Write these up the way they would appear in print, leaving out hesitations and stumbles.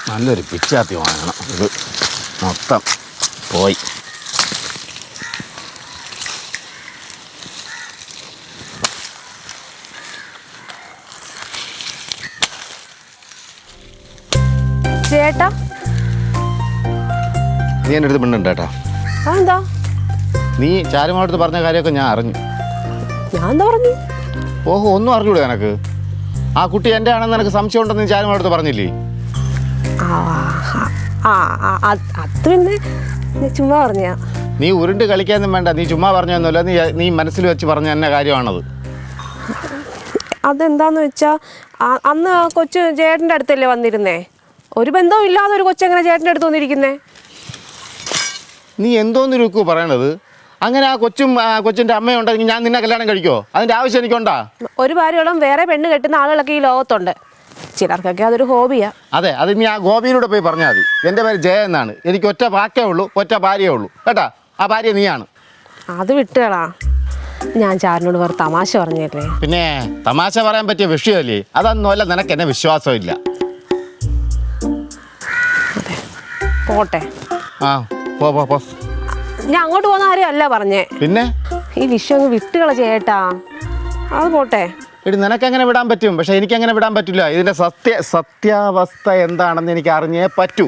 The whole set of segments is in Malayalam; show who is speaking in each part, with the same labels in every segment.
Speaker 1: നല്ലൊരു പിച്ചാത്തി വാങ്ങണം. ഇത് മൊത്തം പോയി.
Speaker 2: ചേട്ടാ
Speaker 1: നീ എൻ്റെ അടുത്ത് പെണ്ണുണ്ട് കേട്ടാ.
Speaker 2: എന്താ?
Speaker 1: നീ ചാരുമാടുത്ത് പറഞ്ഞ കാര്യമൊക്കെ ഞാൻ അറിഞ്ഞു.
Speaker 2: ഞാൻ എന്താ പറഞ്ഞു?
Speaker 1: ഓഹോ, ഒന്നും അറിഞ്ഞൂടെ എനക്ക്? ആ കുട്ടി എൻ്റെ ആണെന്ന് എനിക്ക് സംശയം ഉണ്ടെന്ന് നീ ചാരുമാടുത്ത് പറഞ്ഞില്ലേ?
Speaker 2: അത് പിന്നെ ചുമ്മാ പറഞ്ഞ.
Speaker 1: നീ ഉരുണ്ട് കളിക്കാനൊന്നും വേണ്ട. നീ ചുമ്മാ പറഞ്ഞൊന്നുമല്ല, നീ മനസ്സിൽ വെച്ച് പറഞ്ഞ എന്നെ കാര്യമാണത്.
Speaker 2: അതെന്താന്ന് വെച്ചാ അന്ന് ആ കൊച്ചു ചേട്ടൻ്റെ അടുത്തല്ലേ വന്നിരുന്നേ. ഒരു ബന്ധവും ഇല്ലാതെ ഒരു കൊച്ചെങ്ങനെ ചേട്ടൻ്റെ അടുത്ത് വന്നിരിക്കുന്നേ?
Speaker 1: നീ എന്തോന്ന് രുക്കു പറയണത്? അങ്ങനെ ആ കൊച്ചിൻ്റെ അമ്മയുണ്ടെങ്കിൽ ഞാൻ നിന്നെ കല്യാണം കഴിക്കോ? അതിൻ്റെ ആവശ്യം എനിക്കുണ്ടാ? ഒരു
Speaker 2: ഭാര്യയോളം വേറെ പെണ്ണ് കെട്ടുന്ന ആളുകളൊക്കെ ഈ ലോകത്തുണ്ട്. ചിലർക്കൊക്കെ അതൊരു ഹോബിയാ.
Speaker 1: അതെ, അത് നീ ആ ഗോപിയിലൂടെ പോയി പറഞ്ഞാൽ മതി. എൻ്റെ പേര് ജയ എന്നാണ്. എനിക്ക് ഒറ്റ വാക്കേ ഉള്ളൂ, ഒറ്റ ഭാര്യയേ ഉള്ളൂ കേട്ടാ. ആ ഭാര്യ നീയാണ്.
Speaker 2: അത് വിട്ടുകളാ. ഞാൻ ചാരനോട് വേറെ തമാശ പറഞ്ഞല്ലേ.
Speaker 1: പിന്നെ തമാശ പറയാൻ പറ്റിയ വിഷയമല്ലേ? അതൊന്നുമല്ല, നിനക്ക് എന്നെ വിശ്വാസമില്ല.
Speaker 2: പോട്ടെ.
Speaker 1: ആ പോ.
Speaker 2: ഞാൻ അങ്ങോട്ട് പോകുന്ന കാര്യമല്ല പറഞ്ഞേ.
Speaker 1: പിന്നെ
Speaker 2: ഈ വിഷയം അങ്ങ് വിട്ടുകള ചേട്ടാ. അത് പോട്ടെ.
Speaker 1: എടി, നിനക്കെങ്ങനെ വിടാൻ പറ്റും, പക്ഷെ എനിക്കങ്ങനെ വിടാൻ പറ്റില്ല. ഇതിൻ്റെ സത്യാവസ്ഥ എന്താണെന്ന് എനിക്ക് അറിഞ്ഞേ പറ്റൂ.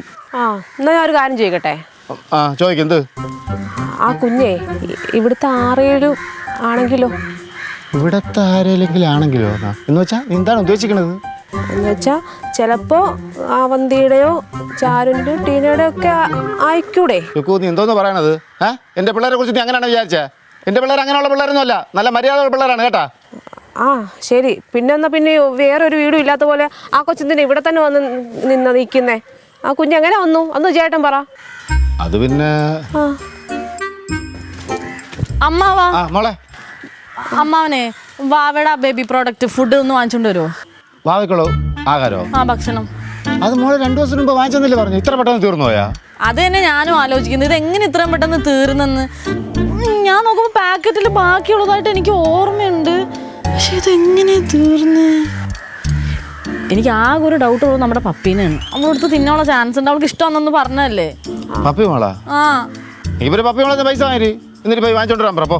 Speaker 2: എന്നാ ഞാൻ ഒരു കാര്യം ചോദിക്കട്ടെ?
Speaker 1: ചോദിക്കെന്ത്?
Speaker 2: ആ കുഞ്ഞേ ഇവിടുത്തെ ആരേലും ആണെങ്കിലോ?
Speaker 1: ഇവിടത്തെ ആരെങ്കിലും ആണെങ്കിലോ എന്ന് വെച്ചാൽ എന്താണ് ഉദ്ദേശിക്കണത്?
Speaker 2: എന്ന് വെച്ചാ ചിലപ്പോ അവന്തിയുടെയോ ചാരുവിൻ്റെയോ ടീനയുടെയോ ഒക്കെ ആയിക്കൂടെ?
Speaker 1: നീ എന്തോന്ന് പറയണത്? എൻ്റെ പിള്ളേരെ കുറിച്ച് നീ അങ്ങനെയാണ് വിചാരിച്ചേ? എൻ്റെ പിള്ളേർ അങ്ങനെയുള്ള പിള്ളേരൊന്നും അല്ല, നല്ല മര്യാദയുള്ള പിള്ളേരാണ് കേട്ടാ.
Speaker 2: ശരി. പിന്നെ വേറൊരു വീടും ഇല്ലാത്ത പോലെ ആ കൊച്ചിന് ഇവിടെ തന്നെ വന്ന് നിൽക്കുന്നേ. ആ കുഞ്ഞെങ്ങനെ വന്നു അന്ന് ചേട്ടൻ പറ.
Speaker 1: അത് പിന്നെ
Speaker 3: അമ്മാവാ
Speaker 1: മോളെ,
Speaker 3: അമ്മാവനെ വാവയുടെ ബേബി പ്രോഡക്റ്റ് ഫുഡ് ഒന്ന് വാങ്ങിച്ചോണ്ട് വരുമോ?
Speaker 1: വാവയ്ക്കുള്ളൂ ആഹാരോ?
Speaker 3: ഭക്ഷണം.
Speaker 1: അത് മോളെ 2 ദിവസം മുമ്പ് വാങ്ങിച്ചെന്നല്ലേ പറഞ്ഞു. ഇത്ര പെട്ടെന്ന് തീർന്നു പോയാ?
Speaker 3: അത് തന്നെ ഞാനും ആലോചിക്കുന്നത്. ഇത് എങ്ങനെ ഇത്രയും പെട്ടെന്ന് തീർന്നെന്ന്. ഞാൻ നോക്കുമ്പോൾ പാക്കറ്റിൽ ബാക്കിയുള്ളതായിട്ട് എനിക്ക് ഓർമ്മയുണ്ട്, പക്ഷെ ഇതെങ്ങനെ തീർന്ന്? എനിക്ക് ആകെ ഒരു ഡൗട്ട് ഉള്ളത് നമ്മുടെ പപ്പീനാണ്. അവളെടുത്ത് തിന്നാനുള്ള ചാൻസ് ഉണ്ട്. അവൾക്ക് ഇഷ്ടമാണെന്ന് പറഞ്ഞല്ലേ?
Speaker 1: പപ്പി മോളാ? ഇവര് പപ്പി മോളെ പൈസ വാങ്ങി എന്നിട്ട് പോയി വാങ്ങിച്ചോണ്ടിരാൻ പറപ്പോ.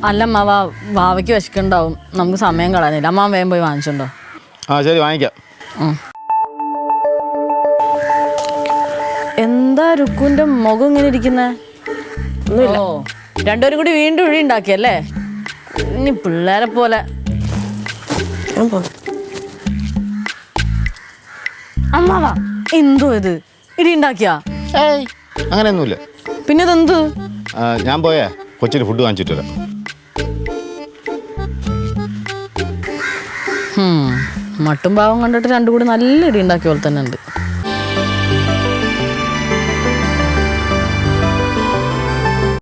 Speaker 3: അല്ല അമ്മാവ, വാവയ്ക്ക് വിശക്കുണ്ടാവും, നമുക്ക് സമയം കളയാനില്ല. അമ്മാവൻ വേഗം പോയി വാങ്ങിച്ചോണ്ടോ?
Speaker 1: ശരി, വാങ്ങിക്കാം.
Speaker 3: എന്താ രുക്കുവിന്റെ മുഖം ഇങ്ങനെ ഇരിക്കുന്നേ? രണ്ടുപേരും കൂടി വീണ്ടും ഇഴി ഉണ്ടാക്കിയല്ലേ? ഇനി പിള്ളേരെ പോലെ. അമ്മാവാ, എന്തോ ഇത് ഇടി ഉണ്ടാക്കിയാ?
Speaker 1: അങ്ങനെയൊന്നുമില്ല.
Speaker 3: പിന്നെ ഇതെന്ത്?
Speaker 1: ഞാൻ പോയേ കൊച്ചിന് ഫുഡ് വാങ്ങിച്ചിട്ട് വരാം.
Speaker 3: മട്ടും ഭാവം കണ്ടിട്ട് രണ്ടും കൂടി നല്ല ഇടി ഉണ്ടാക്കിയ പോലെ തന്നെ ഉണ്ട്.